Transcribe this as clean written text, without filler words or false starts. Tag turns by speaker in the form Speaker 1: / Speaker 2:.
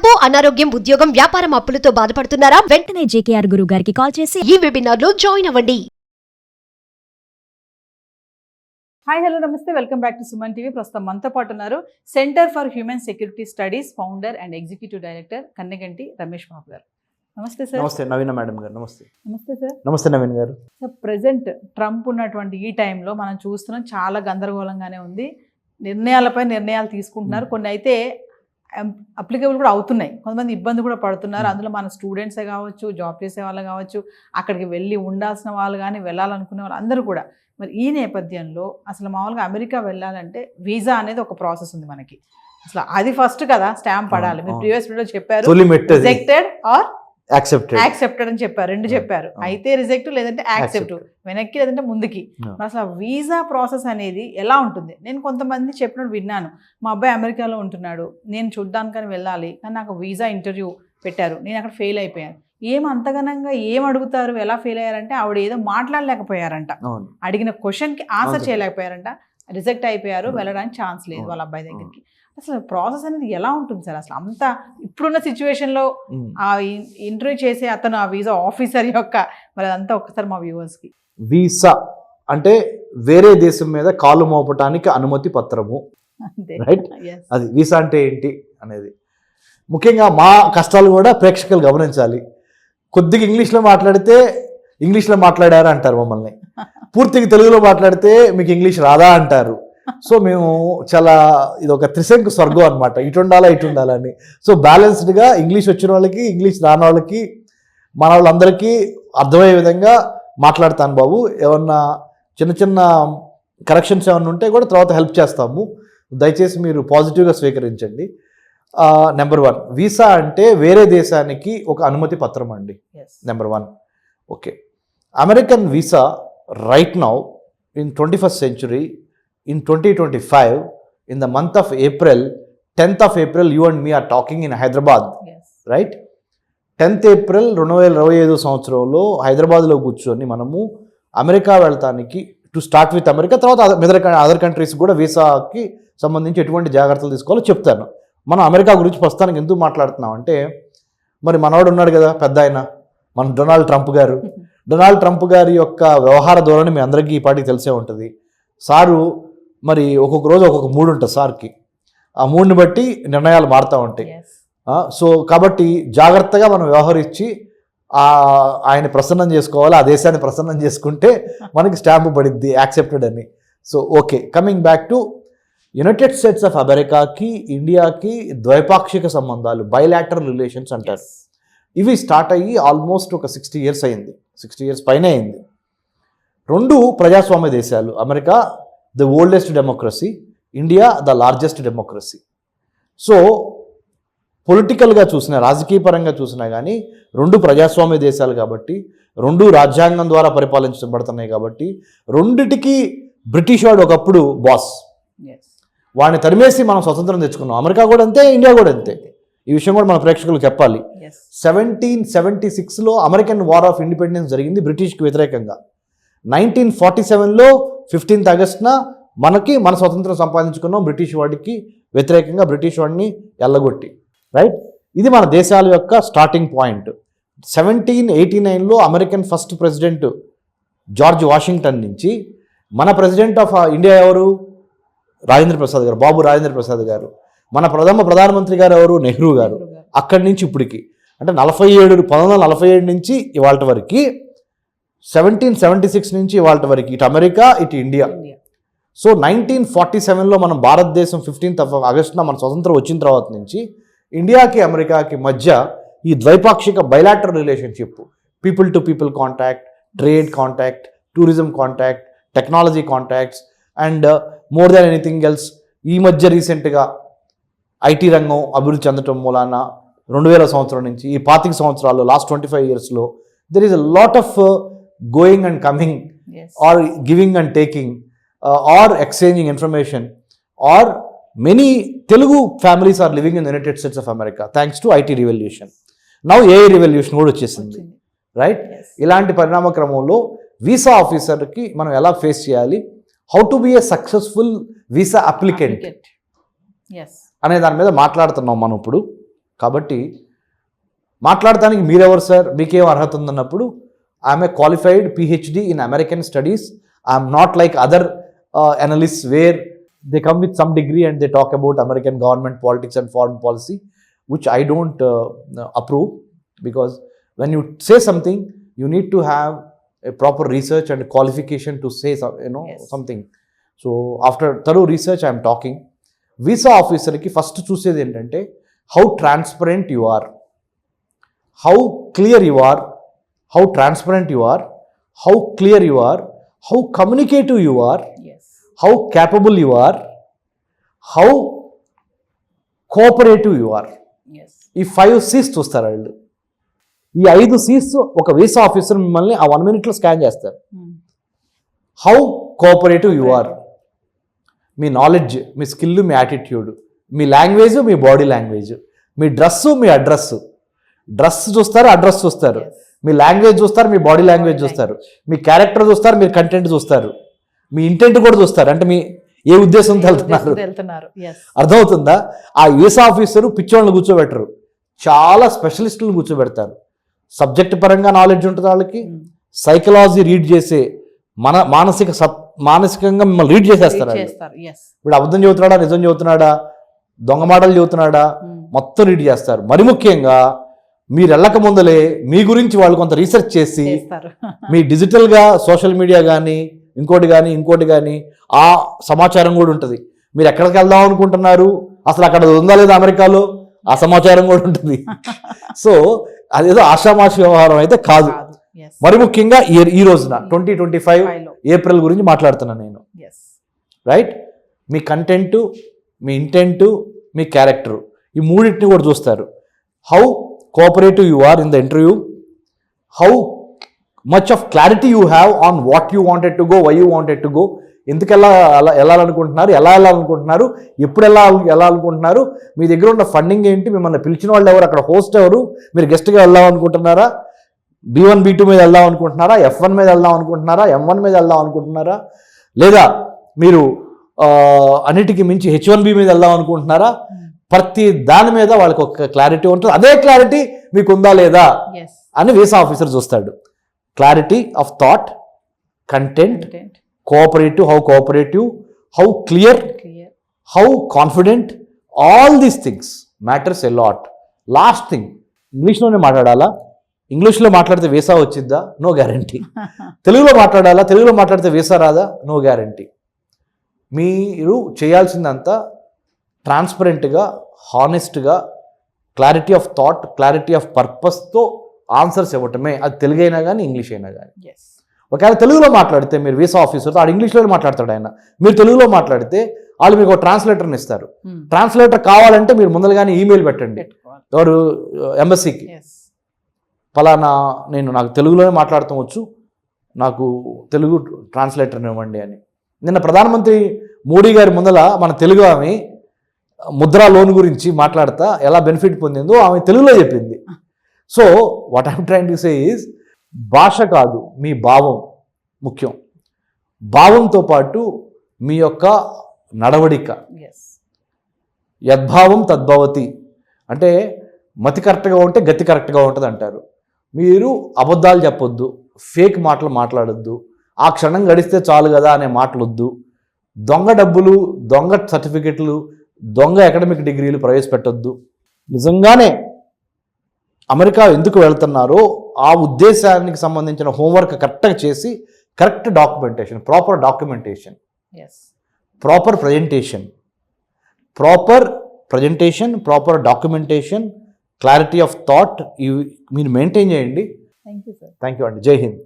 Speaker 1: కడుపు, అనారోగ్యం, ఉద్యోగం, వ్యాపారం అప్పులతో బాధపడుతున్నారా?
Speaker 2: వెంటనే జేకేఆర్ గురువు గారికి కాల్ చేసి
Speaker 1: ఈ వెబినార్ లో జాయిన్ అవ్వండి.
Speaker 3: హాయ్ హలో నమస్తే, welcome back to Suman TV. ప్రస్తుతం మనతో పాటు ఉన్నారు center for human security studies founder and executive director Kanneganti Ramesh Babu గారు. నమస్తే సార్.
Speaker 4: నమస్తే నవీన మేడం గారు. నమస్తే.
Speaker 3: నమస్తే సార్.
Speaker 4: నమస్తే నవీన్ గారు.
Speaker 3: సార్, ప్రజెంట్ ట్రంప్ ఉన్నటువంటి ఈ టైంలో మనం చూస్తున్నాం, చాలా గందరగోళంగానే ఉంది. నిర్ణయాలపై నిర్ణయాలు తీసుకుంటున్నారు, కొన్ని అయితే అప్లికేబుల్ కూడా అవుతున్నాయి, కొంతమంది ఇబ్బంది కూడా పడుతున్నారు. అందులో మన స్టూడెంట్సే కావచ్చు, జాబ్ చేసే వాళ్ళు కావచ్చు, అక్కడికి వెళ్ళి ఉండాల్సిన వాళ్ళు కానీ, వెళ్ళాలనుకునే వాళ్ళు అందరూ కూడా. మరి ఈ నేపథ్యంలో అసలు మామూలుగా అమెరికా వెళ్ళాలంటే వీసా అనేది ఒక ప్రాసెస్ ఉంది మనకి. అసలు అది ఫస్ట్ కదా, స్టాంప్ పడాలి. మీరు ప్రీవియస్ వీడియో చెప్పారు, రిజెక్టెడ్ ఆర్ యాక్సెప్టెడ్ అని చెప్పారు, రెండు చెప్పారు. అయితే రిజెక్ట్ లేదంటే యాక్సెప్ట్, వెనక్కి లేదంటే ముందుకి. మరి అసలు వీసా ప్రాసెస్ అనేది ఎలా ఉంటుంది? నేను కొంతమంది చెప్పినట్టు విన్నాను, మా అబ్బాయి అమెరికాలో ఉంటున్నాడు, నేను చూడ్డానికని వెళ్ళాలి, కానీ నాకు వీసా ఇంటర్వ్యూ పెట్టారు, నేను అక్కడ ఫెయిల్ అయిపోయాను. ఏం అంతగనంగా ఏం అడుగుతారు, ఎలా ఫెయిల్ అయ్యారంటే ఆవిడ ఏదో మాట్లాడలేకపోయారంట, అడిగిన క్వశ్చన్కి ఆన్సర్ చేయలేకపోయారంట, రిజెక్ట్ అయిపోయారు, వెళ్ళడానికి ఛాన్స్ లేదు వాళ్ళ అబ్బాయి దగ్గరికి. అసలు ప్రాసెస్ అనేది ఎలా ఉంటుంది సార్? అసలు అంత ఇప్పుడున్న సిచ్యువేషన్లో ఆ ఇంటర్వ్యూ చేసే అతను ఆ వీసా ఆఫీసర్ యొక్క మరి అదంతా ఒక్కసారి మా వ్యూవర్స్కి.
Speaker 4: వీసా అంటే వేరే దేశం మీద కాలు మోపటానికి అనుమతి పత్రము, రైట్? అది వీసా అంటే ఏంటి అనేది ముఖ్యంగా మా కష్టాలు కూడా ప్రేక్షకులు గమనించాలి. కొద్దిగా ఇంగ్లీష్లో మాట్లాడితే ఇంగ్లీష్లో మాట్లాడారు అంటారు మమ్మల్ని, పూర్తిగా తెలుగులో మాట్లాడితే మీకు ఇంగ్లీష్ రాదా అంటారు. సో మేము చాలా ఇది ఒక త్రిశంకు స్వర్గం అనమాట, ఇటు ఉండాలా ఇటు ఉండాలని. సో బ్యాలెన్స్డ్గా ఇంగ్లీష్ వచ్చిన వాళ్ళకి, ఇంగ్లీష్ రాని వాళ్ళకి, మన వాళ్ళందరికీ అర్థమయ్యే విధంగా మాట్లాడతాను బాబు. ఏమన్నా చిన్న చిన్న కరెక్షన్స్ ఏమన్నా ఉంటే కూడా తర్వాత హెల్ప్ చేస్తాము, దయచేసి మీరు పాజిటివ్గా స్వీకరించండి. నెంబర్ 1, వీసా అంటే వేరే దేశానికి ఒక అనుమతి పత్రం అండి. Number 1. Okay, American visa right now in 21st century, in 2025, in the month of April, 10th of April, you and me are talking in Hyderabad, right? 10th April 2025 సంవత్సరంలో హైదరాబాద్లో కూర్చొని మనము అమెరికా వెళ్తానికి టు స్టార్ట్ విత్ అమెరికా, తర్వాత other countries కూడా వీసాకి సంబంధించి ఎటువంటి జాగ్రత్తలు తీసుకోవాలో చెప్తాను. మనం అమెరికా గురించి ప్రస్తుతానికి ఎందుకు మాట్లాడుతున్నాం అంటే, మరి మనవాడు ఉన్నాడు కదా పెద్ద ఆయన, మన డొనాల్డ్ ట్రంప్ గారు. డొనాల్డ్ ట్రంప్ గారి యొక్క వ్యవహార ధోరణి మీ అందరికీ ఈ పాటికి తెలిసే ఉంటుంది. సారు మరి ఒక్కొక్క రోజు ఒక్కొక్క మూడు ఉంటుంది సార్కి, ఆ మూడుని బట్టి నిర్ణయాలు మారుతూ ఉంటాయి. సో కాబట్టి జాగ్రత్తగా మనం వ్యవహరించి ఆయన ప్రసన్నం చేసుకోవాలి, ఆ దేశాన్ని ప్రసన్నం చేసుకుంటే మనకి స్టాంపు పడిద్ది యాక్సెప్టెడ్ అని. So okay, coming back to United States of అమెరికాకి ఇండియాకి ద్వైపాక్షిక సంబంధాలు, బైలాటరల్ రిలేషన్స్ అంటారు. ఇవి స్టార్ట్ అయ్యి ఆల్మోస్ట్ ఒక 60 years అయింది, 60 years పైనే అయింది. రెండు ప్రజాస్వామ్య దేశాలు, America the oldest democracy, India the largest democracy. So పొలిటికల్గా చూసినా, రాజకీయ పరంగా చూసినా కానీ రెండు ప్రజాస్వామ్య దేశాలు కాబట్టి, రెండు రాజ్యాంగం ద్వారా పరిపాలించబడుతున్నాయి కాబట్టి, రెండిటికి బ్రిటిష్ వాడు ఒకప్పుడు బాస్, వాడిని తరిమేసి మనం స్వతంత్రం తెచ్చుకున్నాం. అమెరికా కూడా అంతే, ఇండియా కూడా అంతే. ఈ విషయం కూడా మన ప్రేక్షకులు చెప్పాలి. 1776లో అమెరికన్ వార్ ఆఫ్ ఇండిపెండెన్స్ జరిగింది బ్రిటిష్కి వ్యతిరేకంగా. 1947లో 15th Augustన మన స్వతంత్రం సంపాదించుకున్నాం బ్రిటిష్ వాడికి వ్యతిరేకంగా, బ్రిటిష్ వాడిని ఎల్లగొట్టి, రైట్? ఇది మన దేశాల యొక్క స్టార్టింగ్ పాయింట్. 1789లో American first president George Washington నుంచి మన ప్రెసిడెంట్ ఆఫ్ ఇండియా ఎవరు? రాజేంద్ర ప్రసాద్ గారు, బాబు రాజేంద్ర ప్రసాద్ గారు. మన ప్రధానమంత్రి గారు ఎవరు? నెహ్రూ గారు. అక్కడి నుంచి ఇప్పటికి అంటే 1947 నుంచి ఇవాళ వరకు, 1776 నుంచి ఇవాళ వరకు ఇటు అమెరికా ఇటు ఇండియా. సో 1947లో మనం భారతదేశం 15th Augustన మన స్వతంత్రం వచ్చిన తర్వాత నుంచి ఇండియాకి అమెరికాకి మధ్య ఈ ద్వైపాక్షిక bilateral relationship, people to people contact, trade contact, tourism contact, technology contacts and more than anything else. ఈ మధ్య రీసెంట్గా ఐటీ రంగం అభివృద్ధి చెందటం మూలాన 2000 సంవత్సరం నుంచి ఈ 25 సంవత్సరాల్లో, లాస్ట్ 25 yearsలో there is a lot of going and coming, or giving and taking, or exchanging information, or many Telugu families are living in United States of America thanks to IT revolution. Now AI revolution కూడా వచ్చేసింది, right? ఇలాంటి పరిణామ క్రమంలో visa ఆఫీసర్కి మనం ఎలా face చేయాలి, how to be a successful visa applicant అనే దాని మీద మాట్లాడుతున్నాం మనం ఇప్పుడు. కాబట్టి మాట్లాడటానికి మీరెవరు సార్, మీకేం అర్హత ఉందన్నప్పుడు I'm a qualified PhD in American studies. I'm not like other analysts where they come with some degree and they talk about American government politics and foreign policy, which I don't approve, because when you say something you need to have a proper research and qualification to say
Speaker 3: Yes.
Speaker 4: something. So after thorough research I am talking. Visa ఆఫీసర్కి first చూసేది ఏంటంటే how transparent you are, how clear you are, how transparent you are, how clear you are, how communicative you are,
Speaker 3: yes,
Speaker 4: how capable you are, how cooperative you are.
Speaker 3: yes,
Speaker 4: ఈ 5 C's చూస్తారు వాళ్ళు. ఈ 5 C's ఒక visa officer మిమ్మల్ని ఆ 1 minute scan చేస్తారు. How cooperative you are, మీ knowledge, మీ స్కిల్, మీ యాటిట్యూడ్, మీ లాంగ్వేజ్, మీ బాడీ లాంగ్వేజ్, మీ డ్రెస్సు, మీ అడ్రస్. డ్రెస్ చూస్తారు, అడ్రస్ చూస్తారు,
Speaker 3: yes,
Speaker 4: మీ లాంగ్వేజ్ చూస్తారు, మీ బాడీ లాంగ్వేజ్ చూస్తారు, మీ క్యారెక్టర్ చూస్తారు, మీ కంటెంట్ చూస్తారు, మీ ఇంటెంట్ కూడా చూస్తారు. అంటే మీ ఏ ఉద్దేశంతో వెళ్తున్నారు
Speaker 3: వెళ్తున్నారు. yes,
Speaker 4: అర్థమవుతుందా? ఆ వీసా ఆఫీసరు పిచ్చోళ్ళని కూర్చోబెట్టరు, చాలా స్పెషలిస్టులను కూర్చోబెడతారు. సబ్జెక్ట్ పరంగా నాలెడ్జ్ ఉంటుంది వాళ్ళకి, సైకలాజీ రీడ్ చేసే మానసికంగా మిమ్మల్ని రీడ్ చేసేస్తారు వాళ్ళు.
Speaker 3: చేస్తారు. yes,
Speaker 4: ఇప్పుడు అబద్ధం చెబుతున్నాడా, నిజం చెబుతున్నాడా, దొంగ మాటలు చెబుతున్నాడా, మొత్తం రీడ్ చేస్తారు. మరి ముఖ్యంగా మీరు వెళ్ళక ముందలే మీ గురించి వాళ్ళు కొంత రీసెర్చ్ చేసి
Speaker 3: చేస్తారు.
Speaker 4: మీ డిజిటల్గా సోషల్ మీడియా కానీ ఇంకోటి కానీ ఆ సమాచారం కూడా ఉంటుంది. మీరు ఎక్కడికి వెళ్దాం అనుకుంటున్నారు, అసలు అక్కడ ఉందా లేదా అమెరికాలో, ఆ సమాచారం కూడా ఉంటుంది. సో అదేదో ఆషామాషి వ్యవహారం అయితే కాదు.
Speaker 3: కాదు. yes,
Speaker 4: మరి ముఖ్యంగా ఈ రోజున 2025
Speaker 3: ఫైవ్లో.
Speaker 4: ఏప్రిల్ గురించి మాట్లాడుతున్నాను నేను.
Speaker 3: yes,
Speaker 4: రైట్, మీ కంటెంటు, మీ ఇంటెంటు, మీ క్యారెక్టరు, ఈ మూడింటిని కూడా చూస్తారు. How cooperative you are in the interview, how much of clarity you have on what you wanted to go, why you wanted to go, ఎందుకు వెళ్ళాలనుకుంటున్నారు, ఎలా వెళ్ళాలనుకుంటున్నారు, ఎప్పుడు వెళ్ళాలనుకుంటున్నారు, మీ దగ్గర ఉన్న ఫండింగ్ ఏంటి, మిమ్మల్ని పిలిచిన వాళ్ళు ఎవరు, అక్కడ హోస్ట్ ఎవరు, మీరు గెస్ట్గా వెళ్దాం అనుకుంటున్నారా, B1 B2 మీద వెళ్దాం అనుకుంటున్నారా, F1 మీద వెళ్దాం అనుకుంటున్నారా, M1 మీద వెళ్దాం అనుకుంటున్నారా, లేదా మీరు అన్నిటికీ మించి H1B మీద వెళ్దాం అనుకుంటున్నారా, ప్రతి దాని మీద వాళ్ళకి ఒక క్లారిటీ ఉంటుంది. అదే క్లారిటీ మీకు ఉందా లేదా
Speaker 3: yes,
Speaker 4: అని వీసా ఆఫీసర్ చూస్తాడు. Clarity of thought, content,
Speaker 3: content,
Speaker 4: cooperative, how cooperative, how clear,
Speaker 3: clear,
Speaker 4: how confident, all these things matters a lot. Last thing, ఇంగ్లీష్లోనే మాట్లాడాలా, ఇంగ్లీష్లో మాట్లాడితే వీసా వచ్చిద్దా, నో గ్యారంటీ. తెలుగులో మాట్లాడాలా, తెలుగులో మాట్లాడితే వీసా రాదా, నో గ్యారంటీ. మీరు చేయాల్సిందంతా ట్రాన్స్పరెంట్గా, హానెస్ట్గా, clarity of thought, clarity of పర్పస్తో ఆన్సర్స్ ఇవ్వటమే. అది తెలుగు అయినా కానీ ఇంగ్లీష్ అయినా కానీ.
Speaker 3: yes,
Speaker 4: ఒకవేళ తెలుగులో మాట్లాడితే మీరు వీసా ఆఫీసర్తో ఆడు ఇంగ్లీష్లోనే మాట్లాడతాడు ఆయన, మీరు తెలుగులో మాట్లాడితే వాళ్ళు మీకు ఒక ట్రాన్స్లేటర్ని ఇస్తారు. ట్రాన్స్లేటర్ కావాలంటే మీరు ముందరగానే ఈమెయిల్ పెట్టండి
Speaker 3: పెట్టుకోవాలి.
Speaker 4: ఎవరు ఎంబసీకి,
Speaker 3: yes,
Speaker 4: ఫలానా నాకు తెలుగులోనే మాట్లాడటం వచ్చు, నాకు తెలుగు ట్రాన్స్లేటర్ని ఇవ్వండి అని. నిన్న ప్రధానమంత్రి మోడీ గారి ముందల మన తెలుగు ఆమె ముద్రా లోన్ గురించి మాట్లాడతా ఎలా బెనిఫిట్ పొందిందో ఆమె తెలుగులో చెప్పింది. So what I'm trying to say is, భాష కాదు, మీ భావం ముఖ్యం. భావంతో పాటు మీ యొక్క నడవడిక,
Speaker 3: yes,
Speaker 4: యద్భావం తద్భవతి, అంటే మతి కరెక్ట్గా ఉంటే గతి కరెక్ట్గా ఉంటుంది అంటారు. మీరు అబద్ధాలు చెప్పొద్దు, ఫేక్ మాటలు మాట్లాడొద్దు, ఆ క్షణం గడిస్తే చాలు కదా అనే మాటలొద్దు, దొంగ డబ్బులు, దొంగ సర్టిఫికెట్లు, దొంగ అకాడమిక్ డిగ్రీలు ప్రవేశపెట్టొద్దు. నిజంగానే అమెరికా ఎందుకు వెళ్తున్నారో ఆ ఉద్దేశానికి సంబంధించిన హోంవర్క్ కరెక్ట్గా చేసి correct documentation, proper documentation,
Speaker 3: yes,
Speaker 4: proper presentation, proper documentation, clarity of thought, ఇవి మీరు మెయింటైన్ చేయండి.
Speaker 3: thank you sir.
Speaker 4: Thank you అండి. జై హింద్.